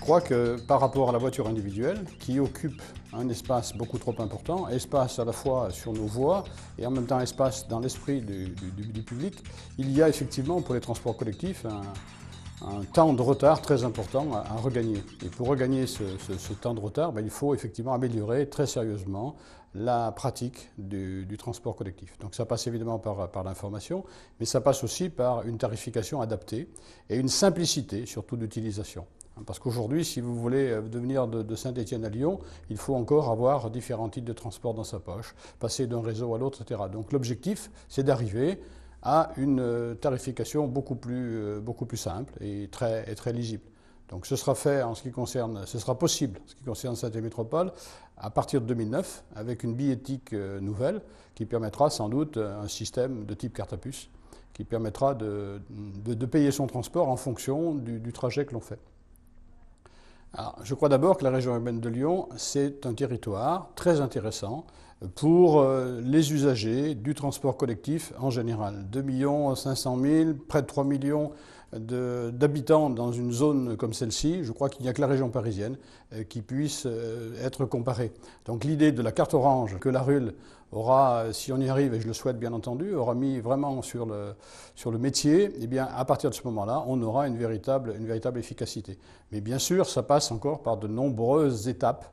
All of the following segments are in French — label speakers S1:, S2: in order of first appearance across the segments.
S1: crois que par rapport à la voiture individuelle, qui occupe un espace beaucoup trop important, espace à la fois sur nos voies et en même temps espace dans l'esprit du public, il y a effectivement pour les transports collectifs un temps de retard très important à regagner. Et pour regagner ce temps de retard, il faut effectivement améliorer très sérieusement la pratique du transport collectif. Donc ça passe évidemment par l'information, mais ça passe aussi par une tarification adaptée et une simplicité surtout d'utilisation. Parce qu'aujourd'hui, si vous voulez venir de Saint-Étienne à Lyon, il faut encore avoir différents types de transport dans sa poche, passer d'un réseau à l'autre, etc. Donc l'objectif, c'est d'arriver à une tarification beaucoup plus simple et très lisible. Donc ce sera fait en ce qui concerne, ce sera possible en ce qui concerne Saint-Étienne Métropole à partir de 2009 avec une billettique nouvelle qui permettra sans doute un système de type carte à puce qui permettra de payer son transport en fonction du trajet que l'on fait. Alors, je crois d'abord que la région urbaine de Lyon, c'est un territoire très intéressant pour les usagers du transport collectif en général. 2 500 000, près de 3 millions d'habitants dans une zone comme celle-ci, je crois qu'il n'y a que la région parisienne qui puisse être comparée. Donc l'idée de la carte orange que la RUL aura, si on y arrive, et je le souhaite bien entendu, aura mis vraiment sur le métier, eh bien à partir de ce moment-là, on aura une véritable efficacité. Mais bien sûr, ça passe encore par de nombreuses étapes.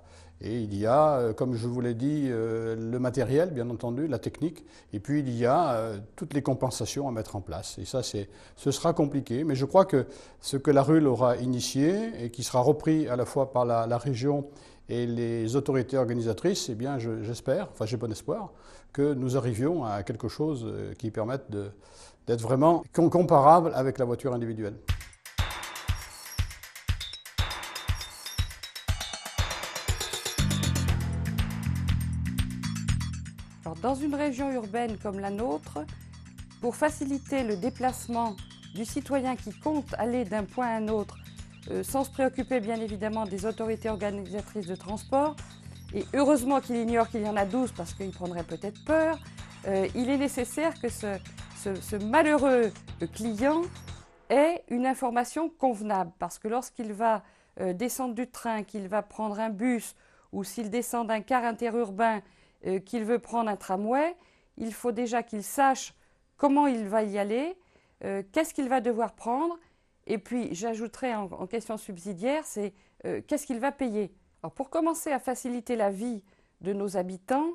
S1: Et il y a, comme je vous l'ai dit, le matériel, bien entendu, la technique, et puis il y a toutes les compensations à mettre en place. Et ça, ce sera compliqué, mais je crois que ce que la RUL aura initié, et qui sera repris à la fois par la région et les autorités organisatrices, eh bien, j'espère, enfin j'ai bon espoir, que nous arrivions à quelque chose qui permette d'être vraiment comparable avec la voiture individuelle.
S2: Alors, dans une région urbaine comme la nôtre, pour faciliter le déplacement du citoyen qui compte aller d'un point à un autre, sans se préoccuper bien évidemment des autorités organisatrices de transport, et heureusement qu'il ignore qu'il y en a 12 parce qu'il prendrait peut-être peur, il est nécessaire que ce malheureux client ait une information convenable. Parce que lorsqu'il va descendre du train, qu'il va prendre un bus, ou s'il descend d'un car interurbain, qu'il veut prendre un tramway, il faut déjà qu'il sache comment il va y aller, qu'est-ce qu'il va devoir prendre, et puis j'ajouterai en question subsidiaire, c'est qu'est-ce qu'il va payer. Alors pour commencer à faciliter la vie de nos habitants,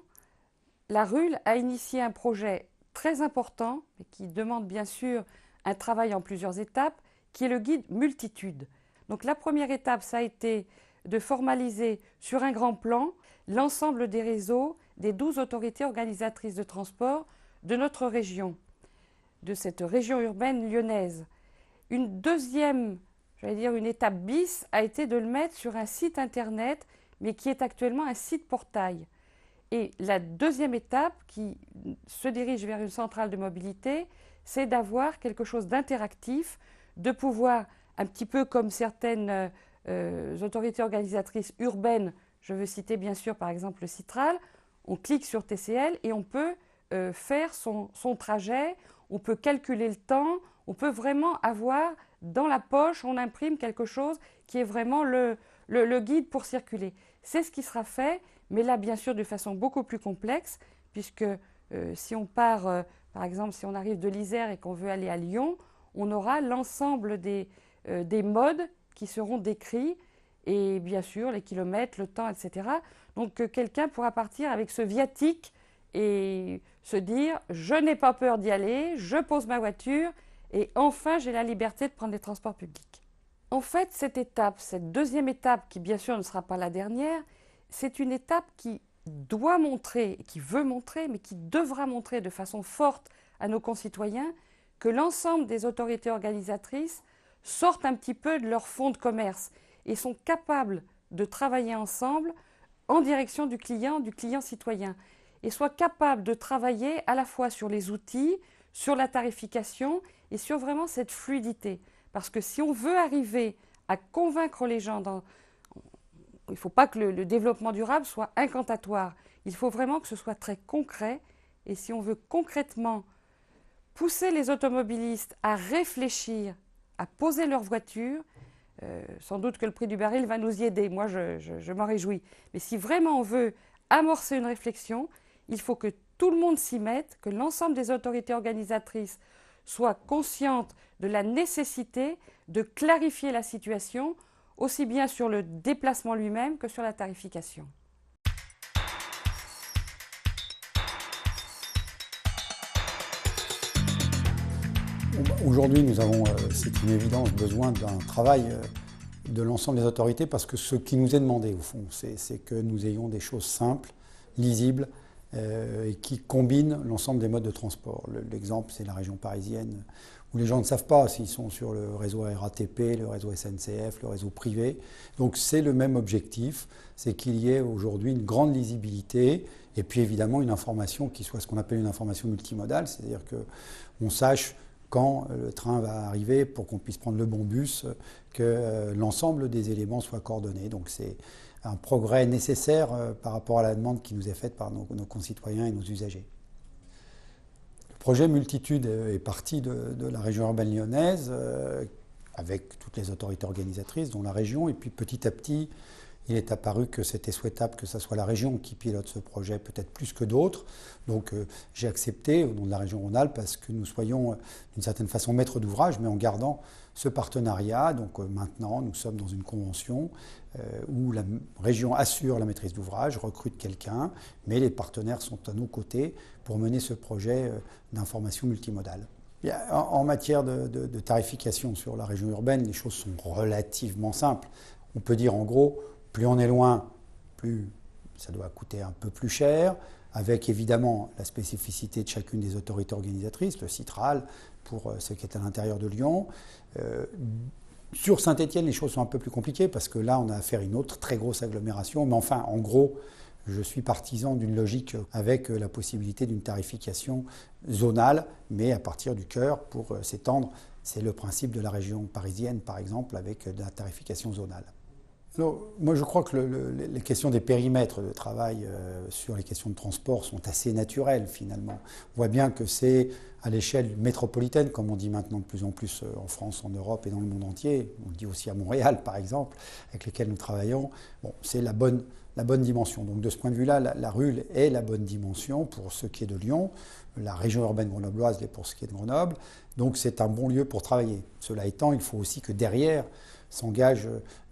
S2: la RUL a initié un projet très important, mais qui demande bien sûr un travail en plusieurs étapes, qui est le guide multitude. Donc la première étape, ça a été de formaliser sur un grand plan l'ensemble des réseaux des 12 autorités organisatrices de transport de notre région, de cette région urbaine lyonnaise. Une deuxième, une étape bis, a été de le mettre sur un site internet, mais qui est actuellement un site portail. Et la deuxième étape, qui se dirige vers une centrale de mobilité, c'est d'avoir quelque chose d'interactif, de pouvoir, un petit peu comme certaines autorités organisatrices urbaines, je veux citer bien sûr par exemple le Citral, on clique sur TCL et on peut faire son trajet, on peut calculer le temps, on peut vraiment avoir dans la poche, on imprime quelque chose qui est vraiment le guide pour circuler. C'est ce qui sera fait, mais là bien sûr de façon beaucoup plus complexe, puisque si on part, par exemple si on arrive de l'Isère et qu'on veut aller à Lyon, on aura l'ensemble des modes qui seront décrits, et bien sûr les kilomètres, le temps, etc. Donc quelqu'un pourra partir avec ce viatique et se dire « je n'ai pas peur d'y aller, je pose ma voiture et enfin j'ai la liberté de prendre les transports publics ». En fait, cette deuxième étape, qui bien sûr ne sera pas la dernière, c'est une étape qui doit montrer, qui veut montrer, mais qui devra montrer de façon forte à nos concitoyens que l'ensemble des autorités organisatrices sortent un petit peu de leur fonds de commerce et sont capables de travailler ensemble en direction du client citoyen, et soient capables de travailler à la fois sur les outils, sur la tarification et sur vraiment cette fluidité. Parce que si on veut arriver à convaincre les gens, il ne faut pas que le développement durable soit incantatoire, il faut vraiment que ce soit très concret, et si on veut concrètement pousser les automobilistes à réfléchir, à poser leur voiture, Sans doute que le prix du baril va nous y aider, moi je m'en réjouis. Mais si vraiment on veut amorcer une réflexion, il faut que tout le monde s'y mette, que l'ensemble des autorités organisatrices soient conscientes de la nécessité de clarifier la situation, aussi bien sur le déplacement lui-même que sur la tarification.
S1: Aujourd'hui, nous avons, c'est une évidence, besoin d'un travail de l'ensemble des autorités parce que ce qui nous est demandé, au fond, c'est que nous ayons des choses simples, lisibles et qui combinent l'ensemble des modes de transport. L'exemple, c'est la région parisienne où les gens ne savent pas s'ils sont sur le réseau RATP, le réseau SNCF, le réseau privé. Donc c'est le même objectif, c'est qu'il y ait aujourd'hui une grande lisibilité et puis évidemment une information qui soit ce qu'on appelle une information multimodale, c'est-à-dire qu'on sache quand le train va arriver pour qu'on puisse prendre le bon bus, que l'ensemble des éléments soient coordonnés. Donc c'est un progrès nécessaire par rapport à la demande qui nous est faite par nos concitoyens et nos usagers. Le projet Multitude est parti de la région urbaine lyonnaise avec toutes les autorités organisatrices, dont la région, et puis petit à petit, il est apparu que c'était souhaitable que ce soit la région qui pilote ce projet, peut-être plus que d'autres. Donc j'ai accepté au nom de la région Rhône-Alpes parce que nous soyons d'une certaine façon maîtres d'ouvrage, mais en gardant ce partenariat. Donc maintenant, nous sommes dans une convention où la région assure la maîtrise d'ouvrage, recrute quelqu'un, mais les partenaires sont à nos côtés pour mener ce projet d'information multimodale. En matière de tarification sur la région urbaine, les choses sont relativement simples. On peut dire en gros, plus on est loin, plus ça doit coûter un peu plus cher, avec évidemment la spécificité de chacune des autorités organisatrices, le Citral pour ce qui est à l'intérieur de Lyon. Sur Saint-Étienne, les choses sont un peu plus compliquées parce que là, on a affaire à une autre très grosse agglomération. Mais enfin, en gros, je suis partisan d'une logique avec la possibilité d'une tarification zonale, mais à partir du cœur pour s'étendre. C'est le principe de la région parisienne, par exemple, avec de la tarification zonale. Alors, moi, je crois que les questions des périmètres de travail sur les questions de transport sont assez naturelles, finalement. On voit bien que c'est à l'échelle métropolitaine, comme on dit maintenant de plus en plus en France, en Europe et dans le monde entier. On le dit aussi à Montréal, par exemple, avec lesquels nous travaillons. Bon, c'est la bonne dimension. Donc, de ce point de vue-là, la RUL est la bonne dimension pour ce qui est de Lyon, la région urbaine grenobloise l'est pour ce qui est de Grenoble. Donc, c'est un bon lieu pour travailler. Cela étant, il faut aussi que derrière s'engage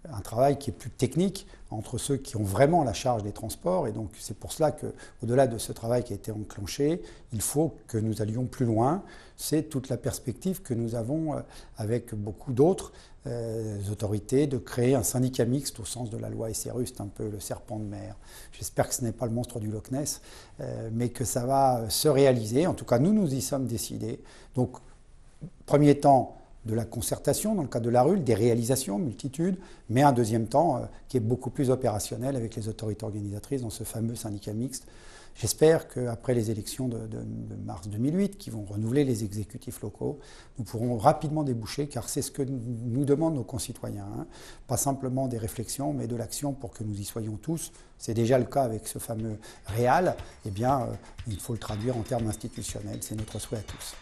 S1: un travail qui est plus technique entre ceux qui ont vraiment la charge des transports. Et donc c'est pour cela qu'au-delà de ce travail qui a été enclenché, il faut que nous allions plus loin. C'est toute la perspective que nous avons avec beaucoup d'autres autorités de créer un syndicat mixte au sens de la loi SRU. C'est un peu le serpent de mer. J'espère que ce n'est pas le monstre du Loch Ness, mais que ça va se réaliser. En tout cas, nous y sommes décidés. Donc, premier temps, de la concertation, dans le cadre de la RUL, des réalisations, multitudes, mais un deuxième temps qui est beaucoup plus opérationnel avec les autorités organisatrices dans ce fameux syndicat mixte. J'espère qu'après les élections de mars 2008, qui vont renouveler les exécutifs locaux, nous pourrons rapidement déboucher, car c'est ce que nous demandent nos concitoyens. Hein. Pas simplement des réflexions, mais de l'action pour que nous y soyons tous. C'est déjà le cas avec ce fameux REAL. Eh bien, il faut le traduire en termes institutionnels. C'est notre souhait à tous.